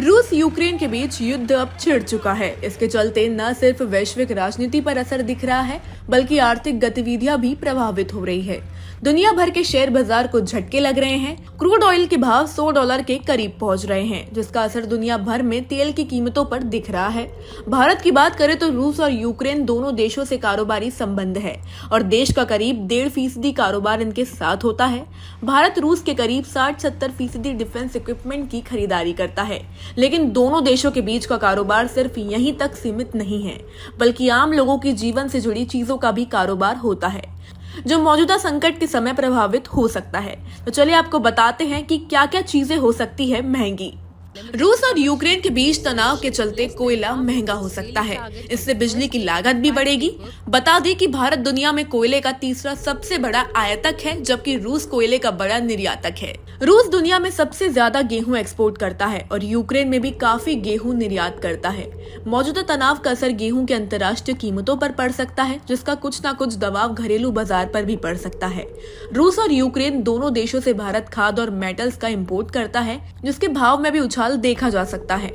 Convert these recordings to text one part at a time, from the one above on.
रूस यूक्रेन के बीच युद्ध अब छिड़ चुका है। इसके चलते न सिर्फ वैश्विक राजनीति पर असर दिख रहा है, बल्कि आर्थिक गतिविधियां भी प्रभावित हो रही है। दुनिया भर के शेयर बाजार को झटके लग रहे हैं। क्रूड ऑयल के भाव $100 के करीब पहुंच रहे हैं, जिसका असर दुनिया भर में तेल की कीमतों पर दिख रहा है। भारत की बात करें तो रूस और यूक्रेन दोनों देशों से कारोबारी संबंध है और देश का करीब 1.5% कारोबार इनके साथ होता है। भारत रूस के करीब 60-70% डिफेंस इक्विपमेंट की खरीदारी करता है, लेकिन दोनों देशों के बीच का कारोबार सिर्फ यहीं तक सीमित नहीं है, बल्कि आम लोगों के जीवन से जुड़ी चीजों का भी कारोबार होता है, जो मौजूदा संकट के समय प्रभावित हो सकता है। तो चलिए आपको बताते हैं कि क्या क्या चीजें हो सकती है महंगी। रूस और यूक्रेन के बीच तनाव के चलते कोयला महंगा हो सकता है। इससे बिजली की लागत भी बढ़ेगी। बता दें कि भारत दुनिया में कोयले का तीसरा सबसे बड़ा आयातक है, जबकि रूस कोयले का बड़ा निर्यातक है। रूस दुनिया में सबसे ज्यादा गेहूं एक्सपोर्ट करता है और यूक्रेन में भी काफी गेहूं निर्यात करता है। मौजूदा तनाव का असर गेहूं की अंतर्राष्ट्रीय कीमतों पर पड़ सकता है, जिसका कुछ न कुछ दबाव घरेलू बाजार पर भी पड़ सकता है। रूस और यूक्रेन दोनों देशों से भारत खाद और मेटल्स का इम्पोर्ट करता है, जिसके भाव में भी उछाल देखा जा सकता है।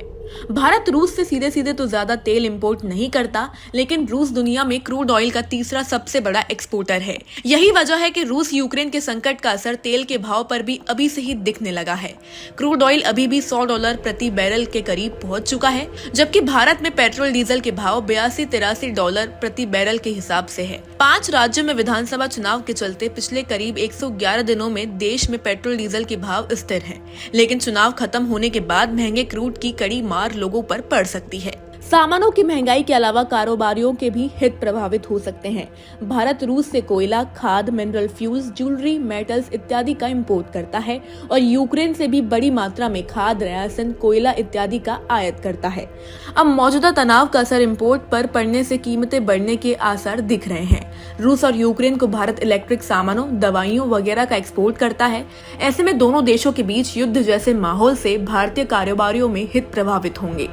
भारत रूस से सीधे सीधे तो ज्यादा तेल इंपोर्ट नहीं करता, लेकिन रूस दुनिया में क्रूड ऑयल का तीसरा सबसे बड़ा एक्सपोर्टर है। यही वजह है कि रूस यूक्रेन के संकट का असर तेल के भाव पर भी अभी से ही दिखने लगा है। क्रूड ऑयल अभी भी $100 प्रति बैरल के करीब पहुंच चुका है, जबकि भारत में पेट्रोल डीजल के भाव $82-83 प्रति बैरल के हिसाब से है। 5 राज्यों में विधानसभा चुनाव के चलते पिछले करीब 111 दिनों में देश में पेट्रोल डीजल के भाव स्थिर हैं, लेकिन चुनाव खत्म होने के बाद महंगे क्रूड की कड़ी लोगों पर पड़ सकती है। सामानों की महंगाई के अलावा कारोबारियों के भी हित प्रभावित हो सकते हैं। भारत रूस से कोयला, खाद, मिनरल फ्यूल्स, ज्वेलरी, मेटल्स इत्यादि का इंपोर्ट करता है और यूक्रेन से भी बड़ी मात्रा में खाद, राशन, कोयला इत्यादि का आयात करता है। अब मौजूदा तनाव का असर इंपोर्ट पर पड़ने से कीमतें बढ़ने के आसार दिख रहे हैं। रूस और यूक्रेन को भारत इलेक्ट्रिक सामानों, दवाइयों वगैरह का एक्सपोर्ट करता है। ऐसे में दोनों देशों के बीच युद्ध जैसे माहौल से भारतीय कारोबारियों में हित प्रभावित होंगे।